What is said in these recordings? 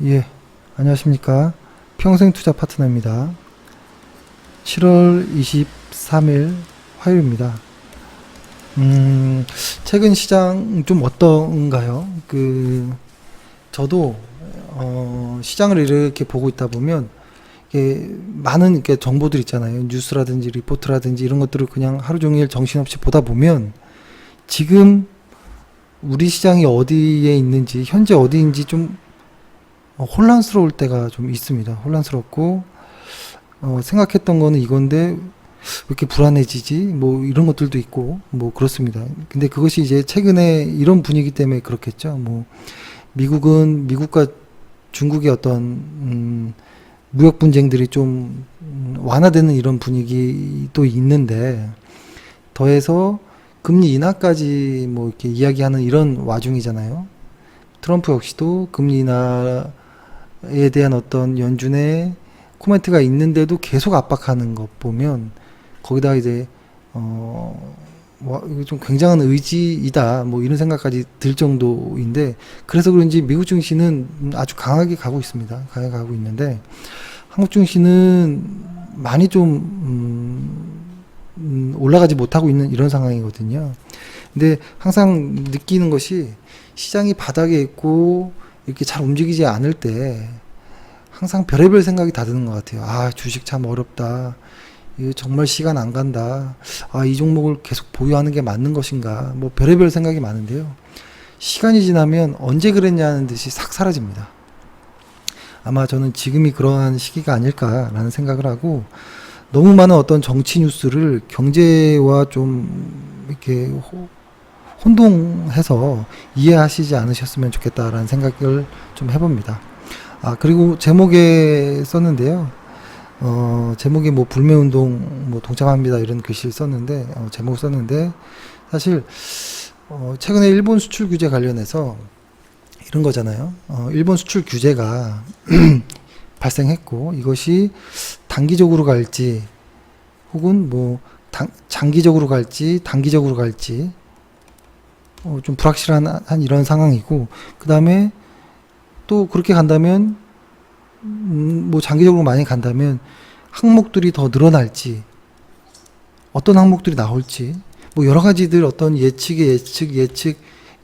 예, 안녕하십니까. 평생투자 파트너입니다. 7월 23일 화요일입니다. 최근 시장 좀 어떤가요? 저도, 시장을 이렇게 보고 있다 보면, 이게 많은 이렇게 정보들 있잖아요. 뉴스라든지 리포트라든지 이런 것들을 그냥 하루 종일 정신없이 보다 보면, 지금 우리 시장이 어디에 있는지, 현재 어디인지 좀 혼란스러울 때가 좀 있습니다. 혼란스럽고 생각했던 거는 이건데 왜 이렇게 불안해지지? 뭐 이런 것들도 있고 뭐 그렇습니다. 근데 그것이 이제 최근에 이런 분위기 때문에 그렇겠죠. 뭐 미국은 미국과 중국의 어떤 무역 분쟁들이 좀 완화되는 이런 분위기도 있는데 더해서 금리 인하까지 뭐 이렇게 이야기하는 이런 와중이잖아요. 트럼프 역시도 금리 인하 에 대한 어떤 연준의 코멘트가 있는데도 계속 압박하는 것 보면 거기다 이제 이거 좀 굉장한 의지이다 뭐 이런 생각까지 들 정도인데 그래서 그런지 미국 증시는 아주 강하게 가고 있습니다. 강하게 가고 있는데 한국 증시는 많이 좀 올라가지 못하고 있는 이런 상황이거든요. 근데 항상 느끼는 것이 시장이 바닥에 있고 이렇게 잘 움직이지 않을 때 항상 별의별 생각이 다 드는 것 같아요. 아, 주식 참 어렵다. 이거 정말 시간 안 간다. 아, 이 종목을 계속 보유하는 게 맞는 것인가. 뭐 별의별 생각이 많은데요. 시간이 지나면 언제 그랬냐는 듯이 싹 사라집니다. 아마 저는 지금이 그러한 시기가 아닐까라는 생각을 하고 너무 많은 어떤 정치 뉴스를 경제와 좀 이렇게 혼동해서 이해하시지 않으셨으면 좋겠다라는 생각을 좀 해봅니다. 아, 그리고 제목에 썼는데요. 제목에 뭐 불매운동 뭐 동참합니다 이런 글씨를 썼는데, 제목 썼는데, 사실, 최근에 일본 수출 규제 관련해서 이런 거잖아요. 일본 수출 규제가 발생했고, 이것이 단기적으로 갈지, 혹은 뭐, 장기적으로 갈지, 단기적으로 갈지, 좀 불확실한 한 이런 상황이고 그 다음에 또 그렇게 간다면 뭐 장기적으로 많이 간다면 항목들이 더 늘어날지 어떤 항목들이 나올지 뭐 여러 가지들 어떤 예측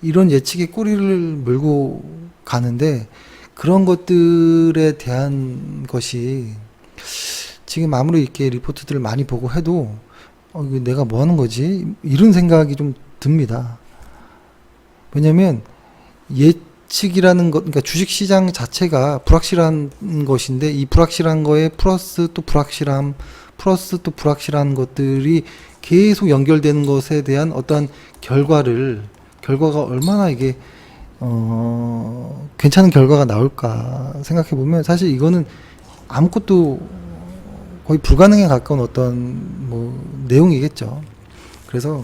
이런 예측의 꼬리를 물고 가는데 그런 것들에 대한 것이 지금 아무리 이렇게 리포트들을 많이 보고 해도 이거 내가 뭐 하는 거지 이런 생각이 좀 듭니다. 왜냐면 예측이라는 것, 그러니까 주식 시장 자체가 불확실한 것인데 이 불확실한 거에 플러스 또 불확실한 것들이 계속 연결되는 것에 대한 어떤 결과가 얼마나 이게 괜찮은 결과가 나올까 생각해 보면 사실 이거는 아무것도 거의 불가능에 가까운 어떤 뭐 내용이겠죠. 그래서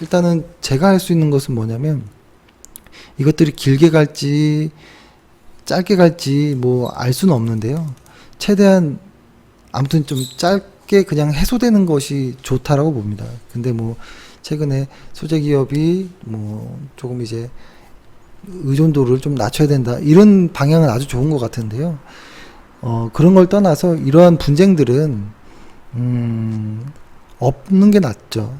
일단은 제가 할 수 있는 것은 뭐냐면 이것들이 길게 갈지 짧게 갈지 뭐 알 수는 없는데요. 최대한 아무튼 좀 짧게 그냥 해소되는 것이 좋다라고 봅니다. 근데 뭐 최근에 소재 기업이 뭐 조금 이제 의존도를 좀 낮춰야 된다 이런 방향은 아주 좋은 것 같은데요. 그런 걸 떠나서 이러한 분쟁들은 없는 게 낫죠.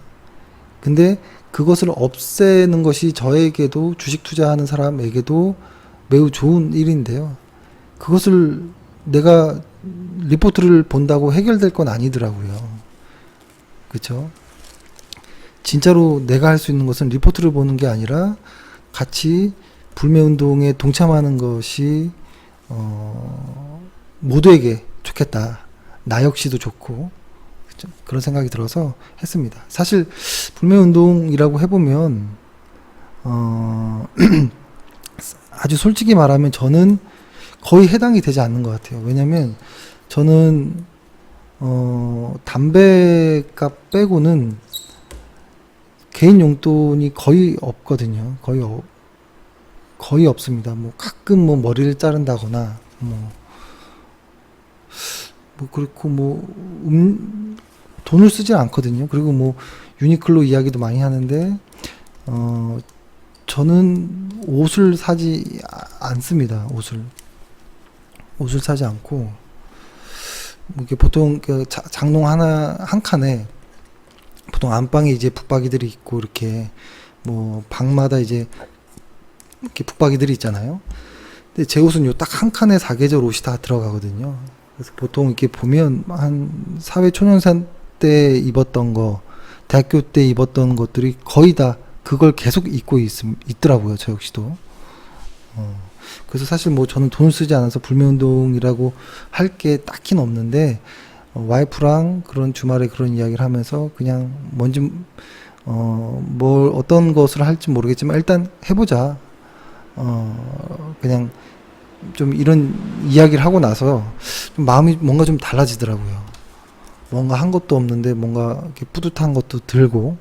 근데 그것을 없애는 것이 저에게도 주식 투자하는 사람에게도 매우 좋은 일인데요. 그것을 내가 리포트를 본다고 해결될 건 아니더라고요. 그렇죠? 진짜로 내가 할 수 있는 것은 리포트를 보는 게 아니라 같이 불매운동에 동참하는 것이 모두에게 좋겠다. 나 역시도 좋고 그런 생각이 들어서 했습니다. 사실 불매운동이라고 해보면 아주 솔직히 말하면 저는 거의 해당이 되지 않는 것 같아요. 왜냐면 저는 담배값 빼고는 개인 용돈이 거의 없거든요. 거의 없습니다. 뭐 가끔 뭐 머리를 자른다거나 그렇고 돈을 쓰지 않거든요. 그리고 뭐 유니클로 이야기도 많이 하는데 저는 옷을 사지 않습니다. 옷을 옷을 사지 않고 뭐 이렇게 보통 그 장롱 한 칸에 보통 안방에 이제 북박이들이 있고 이렇게 뭐 방마다 이제 이렇게 북박이들이 있잖아요. 근데 제 옷은 요 딱 한 칸에 사계절 옷이 다 들어가거든요. 그래서 보통 이렇게 보면 한 사회 초년생 때 입었던 거, 대학교 때 입었던 것들이 거의 다 그걸 계속 입고 있더라고요. 저 역시도. 그래서 사실 뭐 저는 돈을 쓰지 않아서 불매운동이라고 할 게 딱히는 없는데, 와이프랑 그런 주말에 그런 이야기를 하면서 그냥 뭔지, 뭘 어떤 것을 할지 모르겠지만 일단 해보자. 그냥 좀 이런 이야기를 하고 나서 좀 마음이 뭔가 좀 달라지더라고요. 뭔가 한 것도 없는데 뭔가 이렇게 뿌듯한 것도 들고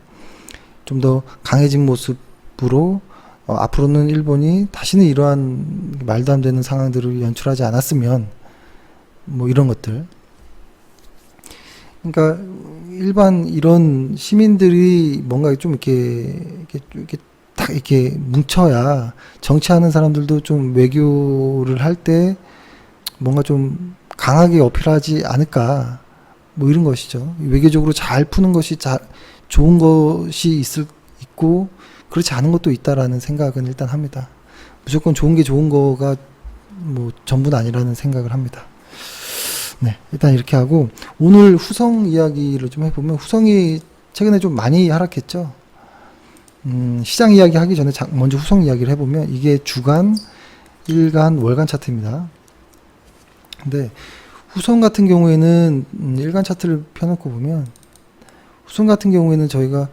좀 더 강해진 모습으로 앞으로는 일본이 다시는 이러한 말도 안 되는 상황들을 연출하지 않았으면 뭐 이런 것들. 그러니까 일반 이런 시민들이 뭔가 좀 이렇게 딱 이렇게 뭉쳐야 정치하는 사람들도 좀 외교를 할 때 뭔가 좀 강하게 어필하지 않을까 뭐 이런 것이죠. 외교적으로 잘 푸는 것이 좋은 것이 있고 그렇지 않은 것도 있다라는 생각은 일단 합니다. 무조건 좋은 게 좋은 거가 뭐 전부는 아니라는 생각을 합니다. 네, 일단 이렇게 하고 오늘 후성 이야기를 좀 해보면 후성이 최근에 좀 많이 하락했죠. 시장 이야기 하기 전에 먼저 후성 이야기를 해보면 이게 주간, 일간, 월간 차트입니다. 근데 후성 같은 경우에는 일간 차트를 펴놓고 보면 후성 같은 경우에는 저희가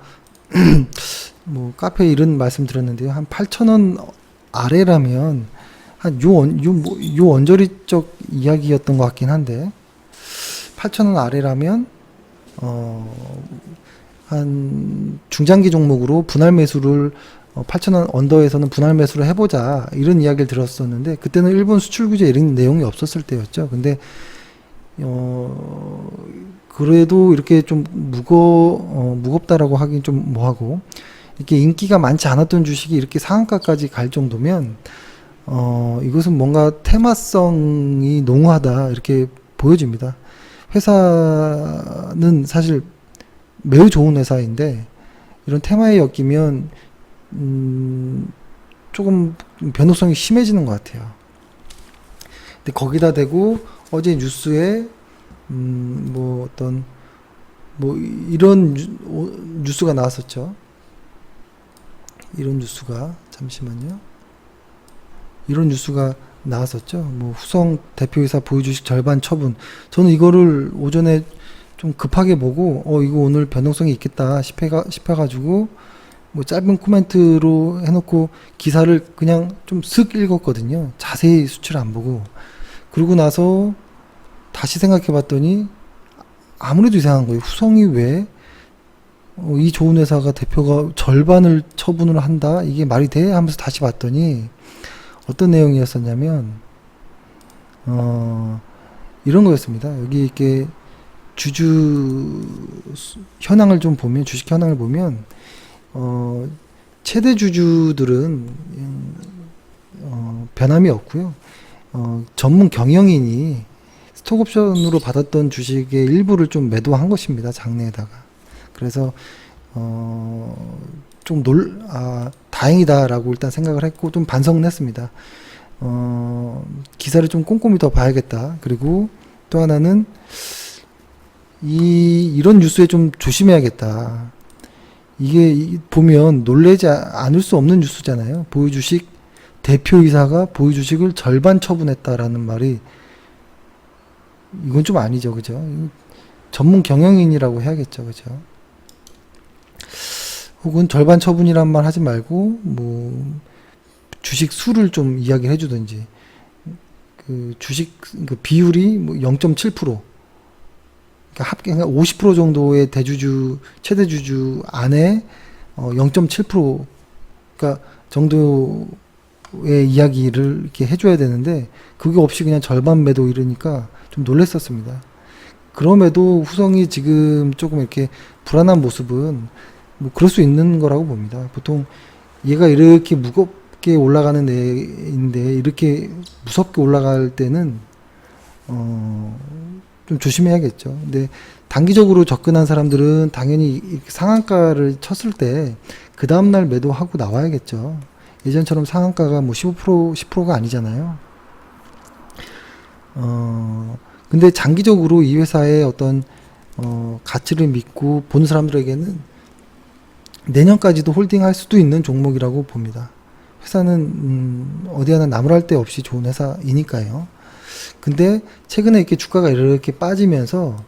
뭐 카페에 이런 말씀 드렸는데요. 한 8,000원 아래라면 한 요 언저리적 이야기였던 것 같긴 한데 8,000원 아래라면 한 중장기 종목으로 분할 매수를 8,000원 언더에서는 분할 매수를 해보자 이런 이야기를 들었었는데 그때는 일본 수출 규제 이런 내용이 없었을 때였죠. 근데 그래도 이렇게 좀 무겁다라고 하긴 좀 뭐하고 이렇게 인기가 많지 않았던 주식이 이렇게 상한가까지 갈 정도면 이것은 뭔가 테마성이 농후하다 이렇게 보여집니다. 회사는 사실 매우 좋은 회사인데 이런 테마에 엮이면 조금 변동성이 심해지는 것 같아요. 근데 거기다 대고 어제 뉴스에 뭐 어떤 뭐 이런 뉴스가 나왔었죠. 이런 뉴스가 잠시만요. 이런 뉴스가 나왔었죠. 뭐 후성 대표이사 보유주식 절반 처분. 저는 이거를 오전에 좀 급하게 보고 이거 오늘 변동성이 있겠다 싶어가지고 뭐 짧은 코멘트로 해놓고 기사를 그냥 좀 쓱 읽었거든요. 자세히 수치를 안 보고. 그러고 나서 다시 생각해봤더니 아무래도 이상한 거예요. 후성이 왜 이 좋은 회사가 대표가 절반을 처분을 한다? 이게 말이 돼? 하면서 다시 봤더니 어떤 내용이었었냐면 이런 거였습니다. 여기 이렇게 주주 현황을 좀 보면 주식 현황을 보면 최대 주주들은 변함이 없고요. 전문 경영인이 스톡옵션으로 받았던 주식의 일부를 좀 매도한 것입니다. 장내에다가. 그래서 좀 다행이다라고 일단 생각을 했고 좀 반성은 했습니다. 기사를 좀 꼼꼼히 더 봐야겠다. 그리고 또 하나는 이런 뉴스에 좀 조심해야겠다. 이게 보면 놀라지 않을 수 없는 뉴스잖아요. 보유주식 대표이사가 보유주식을 절반 처분했다라는 말이 이건 좀 아니죠, 그죠? 전문 경영인이라고 해야겠죠, 그죠? 혹은 절반 처분이란 말 하지 말고 뭐 주식 수를 좀 이야기를 해주든지 그 주식 그 비율이 뭐 0.7% 그러니까 합계 50% 정도의 대주주 최대 주주 안에 0.7% 그러니까 정도의 이야기를 이렇게 해줘야 되는데 그게 없이 그냥 절반 매도 이러니까 좀 놀랬었습니다. 그럼에도 후성이 지금 조금 이렇게 불안한 모습은 뭐 그럴 수 있는 거라고 봅니다. 보통 얘가 이렇게 무겁게 올라가는 애인데 이렇게 무섭게 올라갈 때는 좀 조심해야겠죠. 근데 단기적으로 접근한 사람들은 당연히 이렇게 상한가를 쳤을 때 그 다음날 매도하고 나와야겠죠. 예전처럼 상한가가 뭐 15%, 10%가 아니잖아요. 근데 장기적으로 이 회사의 어떤 가치를 믿고 보는 사람들에게는 내년까지도 홀딩할 수도 있는 종목이라고 봅니다. 회사는 어디 하나 나무랄 데 없이 좋은 회사이니까요. 근데 최근에 이렇게 주가가 이렇게 빠지면서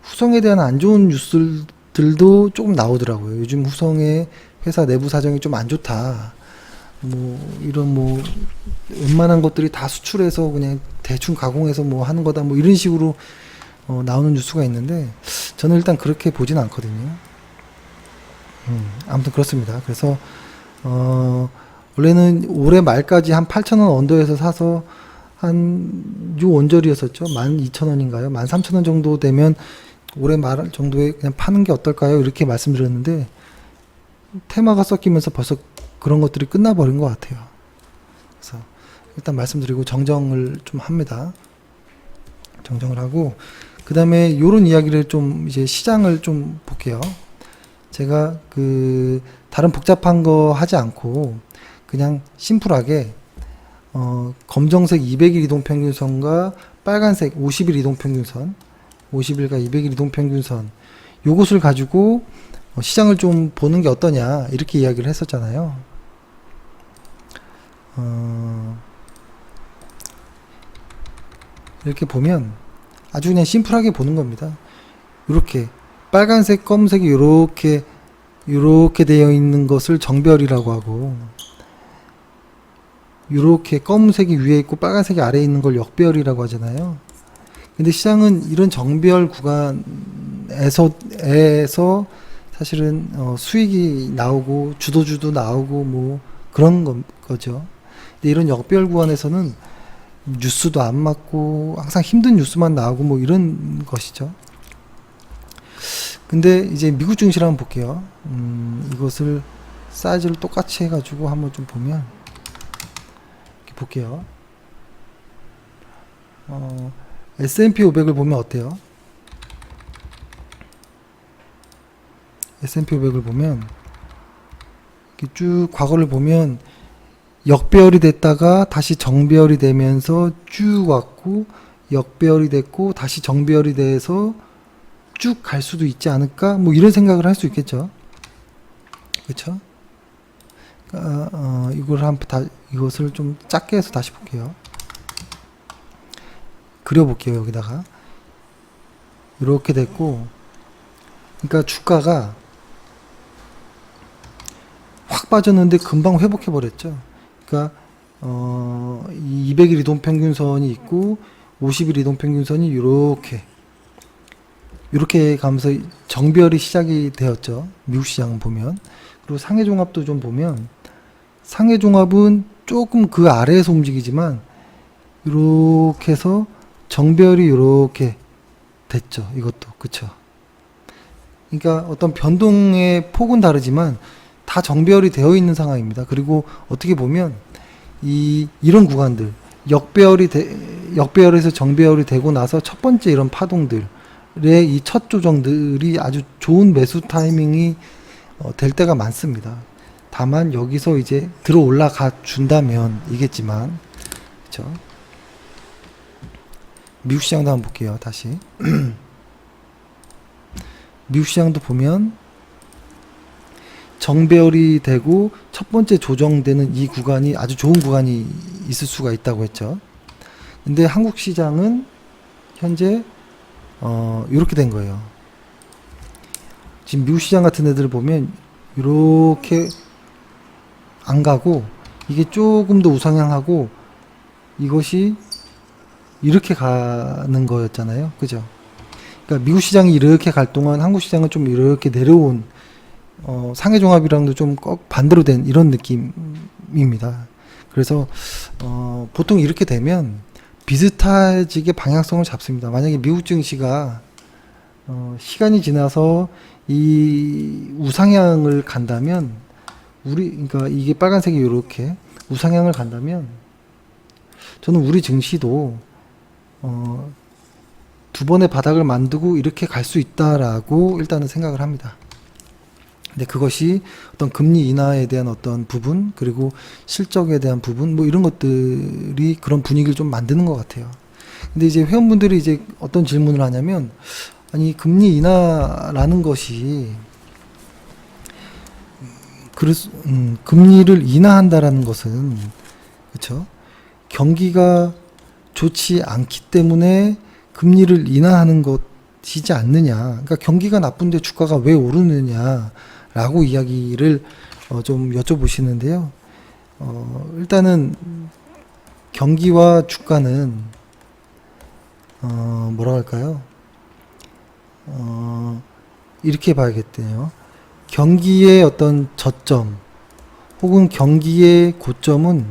후성에 대한 안 좋은 뉴스들도 조금 나오더라고요. 요즘 후성의 회사 내부 사정이 좀 안 좋다. 뭐 이런 뭐 웬만한 것들이 다 수출해서 그냥 대충 가공해서 뭐 하는 거다 뭐 이런 식으로 나오는 뉴스가 있는데 저는 일단 그렇게 보진 않거든요. 아무튼 그렇습니다. 그래서 원래는 올해 말까지 한 8,000원 언더에서 사서 한 요 언저리였었죠. 12,000원인가요? 13,000원 정도 되면 올해 말 정도에 그냥 파는 게 어떨까요? 이렇게 말씀드렸는데 테마가 섞이면서 벌써 그런 것들이 끝나버린 것 같아요. 그래서 일단 말씀드리고 정정을 좀 합니다. 정정을 하고 그 다음에 요런 이야기를 좀 이제 시장을 좀 볼게요. 제가 그 다른 복잡한 거 하지 않고 그냥 심플하게 검정색 200일 이동평균선과 빨간색 50일 이동평균선 50일과 200일 이동평균선 요것을 가지고 시장을 좀 보는 게 어떠냐 이렇게 이야기를 했었잖아요. 이렇게 보면 아주 그냥 심플하게 보는 겁니다. 이렇게 빨간색 검은색이 이렇게 되어 있는 것을 정별이라고 하고 이렇게 검은색이 위에 있고 빨간색이 아래에 있는 걸 역별이라고 하잖아요. 근데 시장은 이런 정별 구간에서 사실은 수익이 나오고 주도주도 나오고 뭐 그런 거죠. 근데 이런 역별 구간에서는 뉴스도 안 맞고 항상 힘든 뉴스만 나오고 뭐 이런 것이죠. 근데 이제 미국 증시를 한번 볼게요. 이것을 사이즈를 똑같이 해가지고 한번 좀 보면 이렇게 볼게요. S&P 500을 보면 어때요? S&P 500을 보면 이렇게 쭉 과거를 보면 역배열이 됐다가 다시 정배열이 되면서 쭉 왔고 역배열이 됐고 다시 정배열이 돼서 쭉 갈 수도 있지 않을까? 뭐 이런 생각을 할 수 있겠죠. 그렇죠? 이것을 좀 작게 해서 다시 볼게요. 그려볼게요. 여기다가 이렇게 됐고, 그러니까 주가가 확 빠졌는데 금방 회복해 버렸죠. 그러니까 200일 이동평균선이 있고 50일 이동평균선이 이렇게 가면서 정별이 시작이 되었죠. 미국 시장은 보면. 그리고 상해종합도 좀 보면 상해종합은 조금 그 아래에서 움직이지만 이렇게 해서 정별이 이렇게 됐죠. 이것도 그쵸. 그러니까 어떤 변동의 폭은 다르지만 다 정배열이 되어 있는 상황입니다. 그리고 어떻게 보면 이런 구간들 역배열에서 정배열이 되고 나서 첫 번째 이런 파동들의 이 첫 조정들이 아주 좋은 매수 타이밍이 될 때가 많습니다. 다만 여기서 이제 들어 올라가 준다면 이겠지만 그렇죠. 미국 시장도 한번 볼게요. 다시 미국 시장도 보면 정배열이 되고 첫 번째 조정되는 이 구간이 아주 좋은 구간이 있을 수가 있다고 했죠. 근데 한국 시장은 현재 이렇게 된 거예요. 지금 미국 시장 같은 애들 보면 이렇게 안 가고 이게 조금 더 우상향하고 이것이 이렇게 가는 거였잖아요. 그죠? 그러니까 미국 시장이 이렇게 갈 동안 한국 시장은 좀 이렇게 내려온 상해종합이랑도 좀 꼭 반대로 된 이런 느낌입니다. 그래서 보통 이렇게 되면 비슷해지게 방향성을 잡습니다. 만약에 미국 증시가 시간이 지나서 이 우상향을 간다면 그러니까 이게 빨간색이 이렇게 우상향을 간다면 저는 우리 증시도 두 번의 바닥을 만들고 이렇게 갈 수 있다라고 일단은 생각을 합니다. 근데 그것이 어떤 금리 인하에 대한 어떤 부분, 그리고 실적에 대한 부분, 뭐 이런 것들이 그런 분위기를 좀 만드는 것 같아요. 근데 이제 회원분들이 이제 어떤 질문을 하냐면, 아니, 금리 인하라는 것이, 금리를 인하한다라는 것은, 그쵸? 경기가 좋지 않기 때문에 금리를 인하하는 것이지 않느냐. 그러니까 경기가 나쁜데 주가가 왜 오르느냐. 라고 이야기를 좀 여쭤보시는데요. 일단은 경기와 주가는 뭐라 할까요? 이렇게 봐야겠대요. 경기의 어떤 저점 혹은 경기의 고점은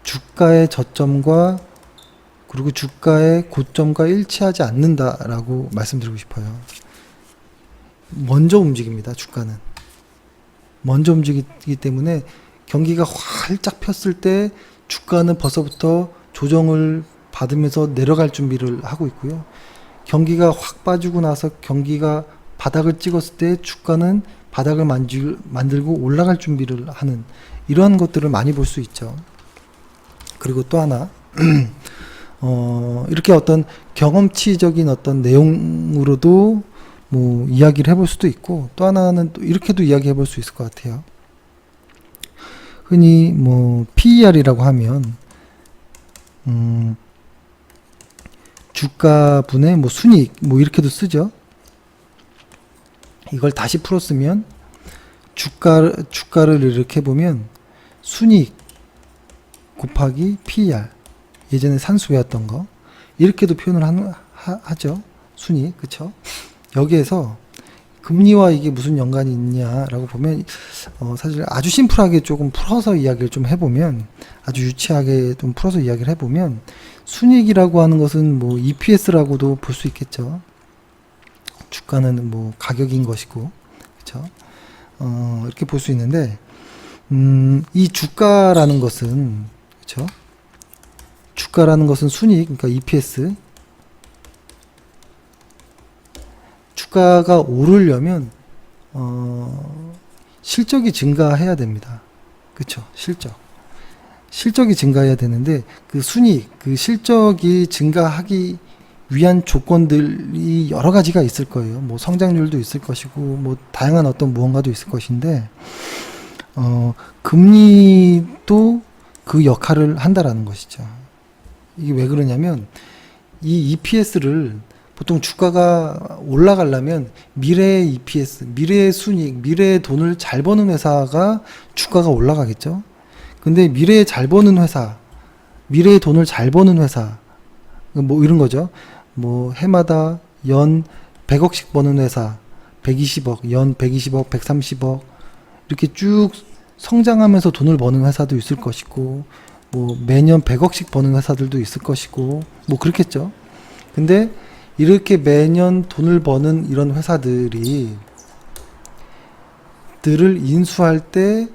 주가의 저점과 그리고 주가의 고점과 일치하지 않는다라고 말씀드리고 싶어요. 먼저 움직입니다. 주가는 먼저 움직이기 때문에 경기가 활짝 폈을 때 주가는 벌써부터 조정을 받으면서 내려갈 준비를 하고 있고요. 경기가 확 빠지고 나서 경기가 바닥을 찍었을 때 주가는 바닥을 만들고 올라갈 준비를 하는 이러한 것들을 많이 볼 수 있죠. 그리고 또 하나 이렇게 어떤 경험치적인 어떤 내용으로도 뭐 이야기를 해볼 수도 있고, 또 하나는 또 이렇게도 이야기해 볼 수 있을 것 같아요. 흔히 뭐 PER이라고 하면 주가분의 뭐 순이익 뭐 이렇게도 쓰죠. 이걸 다시 풀었으면 주가를 이렇게 보면 순이익 곱하기 PER, 예전에 산수였던 거 이렇게도 표현을 하죠. 순이익, 그쵸? 여기에서 금리와 이게 무슨 연관이 있냐라고 보면 사실 아주 심플하게 조금 풀어서 이야기를 좀 해보면, 아주 유치하게 좀 풀어서 이야기를 해보면, 순이익이라고 하는 것은 뭐 EPS라고도 볼 수 있겠죠. 주가는 뭐 가격인 것이고, 그렇죠? 이렇게 볼 수 있는데, 이 주가라는 것은, 그렇죠? 주가라는 것은 순이익, 그러니까 EPS. 주가가 오르려면 실적이 증가해야 됩니다. 그렇죠? 실적이 증가해야 되는데, 그 순이익, 그 실적이 증가하기 위한 조건들이 여러 가지가 있을 거예요. 뭐 성장률도 있을 것이고, 뭐 다양한 어떤 무언가도 있을 것인데, 금리도 그 역할을 한다라는 것이죠. 이게 왜 그러냐면, 이 EPS를 보통 주가가 올라가려면 미래의 EPS, 미래의 순이익, 미래의 돈을 잘 버는 회사가 주가가 올라가겠죠. 근데 미래에 잘 버는 회사, 미래의 돈을 잘 버는 회사, 뭐 이런 거죠. 뭐 해마다 연 100억씩 버는 회사, 120억, 연 120억, 130억 이렇게 쭉 성장하면서 돈을 버는 회사도 있을 것이고, 뭐 매년 100억씩 버는 회사들도 있을 것이고, 뭐 그렇겠죠. 근데 이렇게 매년 돈을 버는 이런 회사들을 인수할 때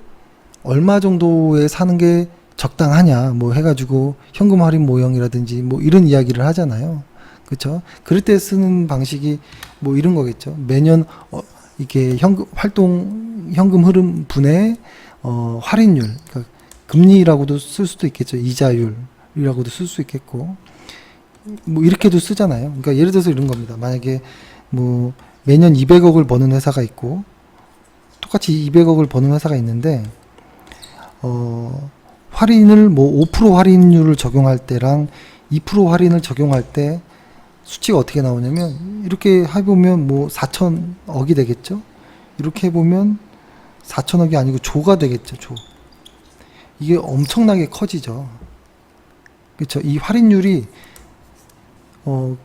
얼마 정도에 사는 게 적당하냐, 뭐 해가지고 현금 할인 모형이라든지 뭐 이런 이야기를 하잖아요. 그렇죠? 그럴 때 쓰는 방식이 뭐 이런 거겠죠. 매년 이게 현금 흐름 분의 할인율, 그러니까 금리라고도 쓸 수도 있겠죠. 이자율이라고도 쓸 수 있겠고, 뭐 이렇게도 쓰잖아요. 그러니까 예를 들어서 이런 겁니다. 만약에 뭐 매년 200억을 버는 회사가 있고, 똑같이 200억을 버는 회사가 있는데, 할인을 뭐 5% 할인율을 적용할 때랑 2% 할인을 적용할 때 수치가 어떻게 나오냐면, 이렇게 해보면 뭐 4천억이 되겠죠. 이렇게 해보면 4천억이 아니고 조가 되겠죠. 조. 이게 엄청나게 커지죠. 그렇죠. 이 할인율이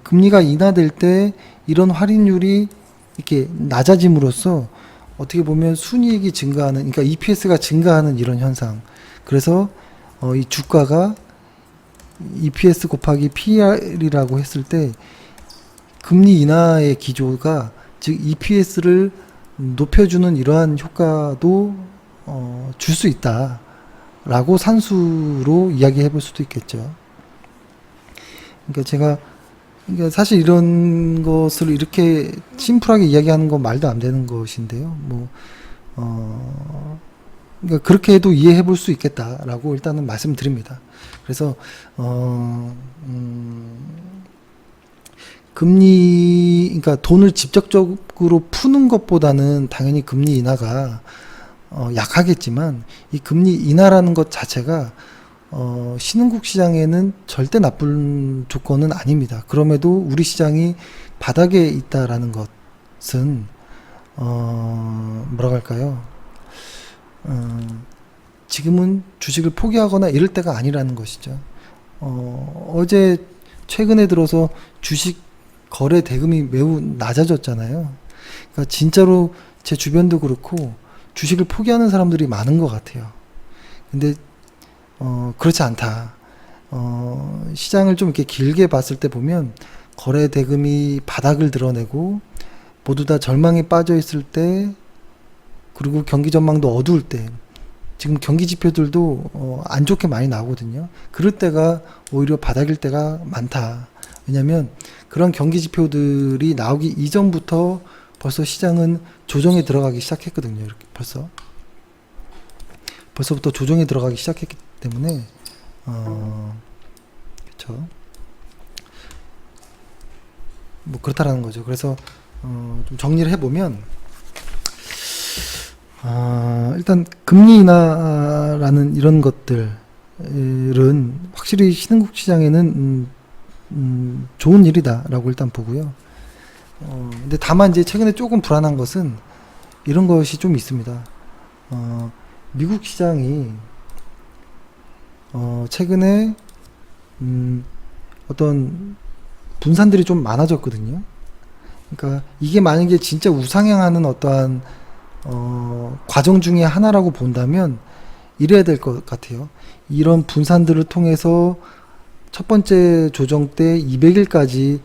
금리가 인하될 때 이런 할인율이 이렇게 낮아짐으로써 어떻게 보면 순이익이 증가하는, 그러니까 EPS가 증가하는 이런 현상. 그래서 이 주가가 EPS 곱하기 PER이라고 했을 때 금리 인하의 기조가, 즉 EPS를 높여주는 이러한 효과도 줄 수 있다라고 산수로 이야기해 볼 수도 있겠죠. 그러니까 제가 그러니까 사실 이런 것을 이렇게 심플하게 이야기하는 건 말도 안 되는 것인데요. 그러니까 그렇게 해도 이해해 볼 수 있겠다라고 일단은 말씀드립니다. 그래서, 금리, 그러니까 돈을 직접적으로 푸는 것보다는 당연히 금리 인하가 약하겠지만 이 금리 인하라는 것 자체가 신흥국 시장에는 절대 나쁜 조건은 아닙니다. 그럼에도 우리 시장이 바닥에 있다라는 것은 뭐라고 할까요? 지금은 주식을 포기하거나 이럴 때가 아니라는 것이죠. 어제 최근에 들어서 주식 거래 대금이 매우 낮아졌잖아요. 그러니까 진짜로 제 주변도 그렇고 주식을 포기하는 사람들이 많은 것 같아요. 근데 그렇지 않다. 시장을 좀 이렇게 길게 봤을 때 보면 거래 대금이 바닥을 드러내고 모두 다 절망에 빠져 있을 때, 그리고 경기 전망도 어두울 때, 지금 경기 지표들도 안 좋게 많이 나오거든요. 그럴 때가 오히려 바닥일 때가 많다. 왜냐면 그런 경기 지표들이 나오기 이전부터 벌써 시장은 조정에 들어가기 시작했거든요. 이렇게 벌써부터 조정에 들어가기 시작했기 때문에 그렇죠. 뭐 그렇다라는 거죠. 그래서 좀 정리를 해보면 일단 금리 인하라는 이런 것들은 확실히 신흥국 시장에는 좋은 일이다라고 일단 보고요. 근데 다만 이제 최근에 조금 불안한 것은 이런 것이 좀 있습니다. 미국 시장이 최근에 어떤 분산들이 좀 많아졌거든요. 그러니까 이게 만약에 진짜 우상향하는 어떠한 과정 중에 하나라고 본다면 이래야 될 것 같아요. 이런 분산들을 통해서 첫 번째 조정 때 200일까지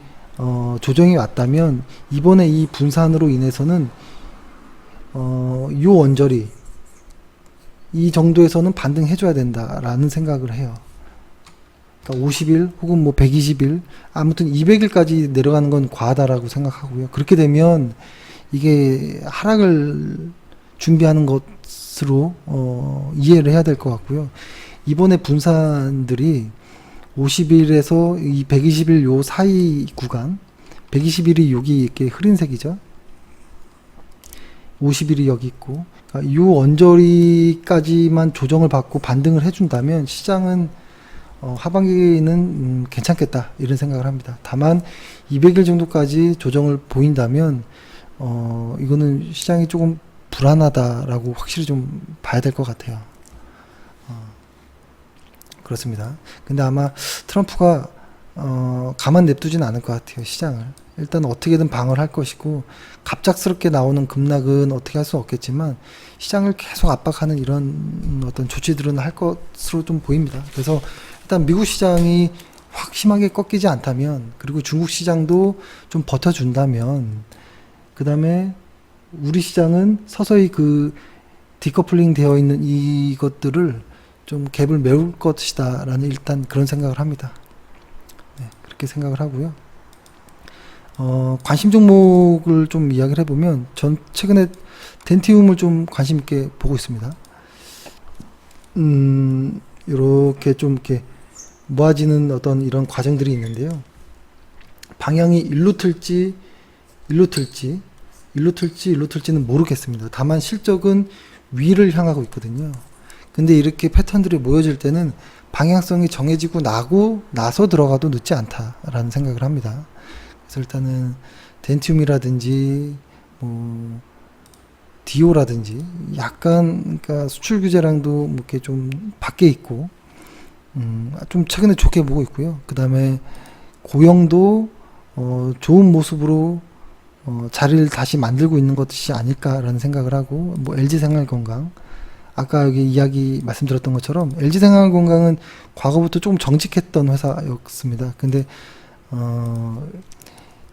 조정이 왔다면 이번에 이 분산으로 인해서는 요 언저리 이 정도에서는 반등해줘야 된다라는 생각을 해요. 그러니까 50일 혹은 뭐 120일 아무튼 200일까지 내려가는 건 과하다라고 생각하고요. 그렇게 되면 이게 하락을 준비하는 것으로 이해를 해야 될 것 같고요. 이번에 분산들이 50일에서 이 120일 요 사이 구간, 120일이 여기 이렇게 흐린 색이죠. 50일이 여기 있고, 그러니까 요 언저리까지만 조정을 받고 반등을 해준다면 시장은 하반기는 괜찮겠다 이런 생각을 합니다. 다만 200일 정도까지 조정을 보인다면 이거는 시장이 조금 불안하다라고 확실히 좀 봐야 될 것 같아요. 그렇습니다. 근데 아마 트럼프가 가만 냅두진 않을 것 같아요. 시장을 일단 어떻게든 방어를 할 것이고, 갑작스럽게 나오는 급락은 어떻게 할 수 없겠지만 시장을 계속 압박하는 이런 어떤 조치들은 할 것으로 좀 보입니다. 그래서 일단 미국 시장이 확 심하게 꺾이지 않다면, 그리고 중국 시장도 좀 버텨준다면, 그 다음에 우리 시장은 서서히 그 디커플링 되어 있는 이것들을 좀 갭을 메울 것이다 라는 일단 그런 생각을 합니다. 네, 그렇게 생각을 하고요. 관심 종목을 좀 이야기를 해보면, 전 최근에 덴티움을 좀 관심 있게 보고 있습니다. 요렇게 좀 이렇게 모아지는 어떤 이런 과정들이 있는데요. 방향이 일로 틀지는 모르겠습니다. 다만 실적은 위를 향하고 있거든요. 근데 이렇게 패턴들이 모여질 때는 방향성이 정해지고 나서 들어가도 늦지 않다라는 생각을 합니다. 그래서 일단은 덴티움이라든지 뭐 디오라든지 약간 그러니까 수출 규제랑도 뭐 이렇게 좀 밖에 있고 좀 최근에 좋게 보고 있고요. 그 다음에 고영도 좋은 모습으로 자리를 다시 만들고 있는 것이 아닐까라는 생각을 하고, 뭐 LG생활건강 아까 여기 이야기 말씀드렸던 것처럼 LG생활건강은 과거부터 조금 정직했던 회사였습니다. 근데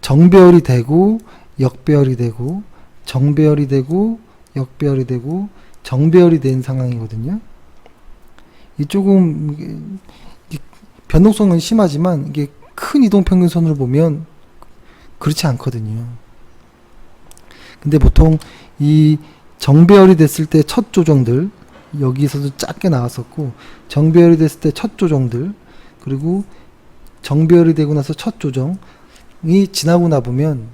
정배열이 되고 역배열이 되고 정배열이 되고 역배열이 되고 정배열이 된 상황이거든요. 이 조금 변동성은 심하지만 이게 큰 이동평균선으로 보면 그렇지 않거든요. 근데 보통 이 정배열이 됐을 때 첫 조정들, 여기서도 작게 나왔었고, 정배열이 됐을 때 첫 조정들, 그리고 정배열이 되고 나서 첫 조정이 지나고 나보면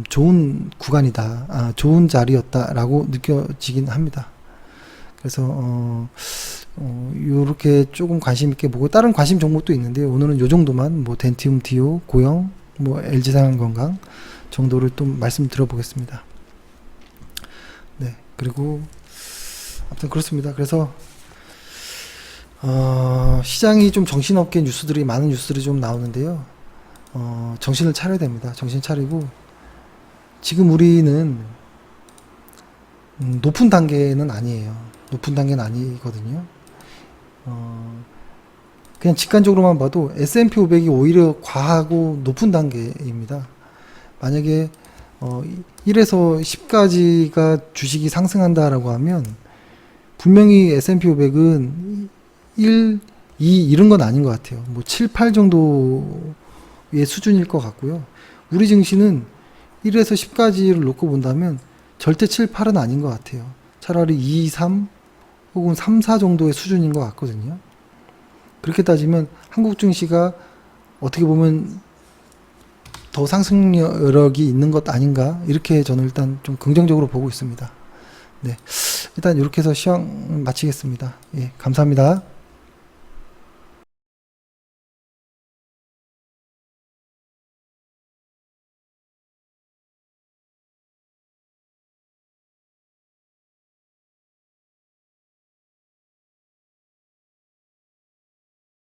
좋은 구간이다, 좋은 자리였다라고 느껴지긴 합니다. 그래서 요렇게 조금 관심 있게 보고, 다른 관심 종목도 있는데 오늘은 요 정도만, 뭐 덴티움 디오, 고영, 뭐 LG생활건강 정도를 또 말씀 드려보겠습니다. 네, 그리고 아무튼 그렇습니다. 그래서 시장이 좀 정신없게 많은 뉴스들이 좀 나오는데요. 정신을 차려야 됩니다. 정신 차리고, 지금 우리는 높은 단계는 아니에요. 높은 단계는 아니거든요. 그냥 직관적으로만 봐도 S&P 500이 오히려 과하고 높은 단계입니다. 만약에 1에서 10까지가 주식이 상승한다라고 하면 분명히 S&P 500은 1, 2 이런 건 아닌 것 같아요. 뭐 7, 8 정도의 수준일 것 같고요. 우리 증시는 1에서 10까지를 놓고 본다면 절대 7, 8은 아닌 것 같아요. 차라리 2, 3 혹은 3, 4 정도의 수준인 것 같거든요. 그렇게 따지면 한국 증시가 어떻게 보면 더 상승력이 있는 것 아닌가, 이렇게 저는 일단 좀 긍정적으로 보고 있습니다. 네, 일단 이렇게 해서 시황 마치겠습니다. 예, 감사합니다.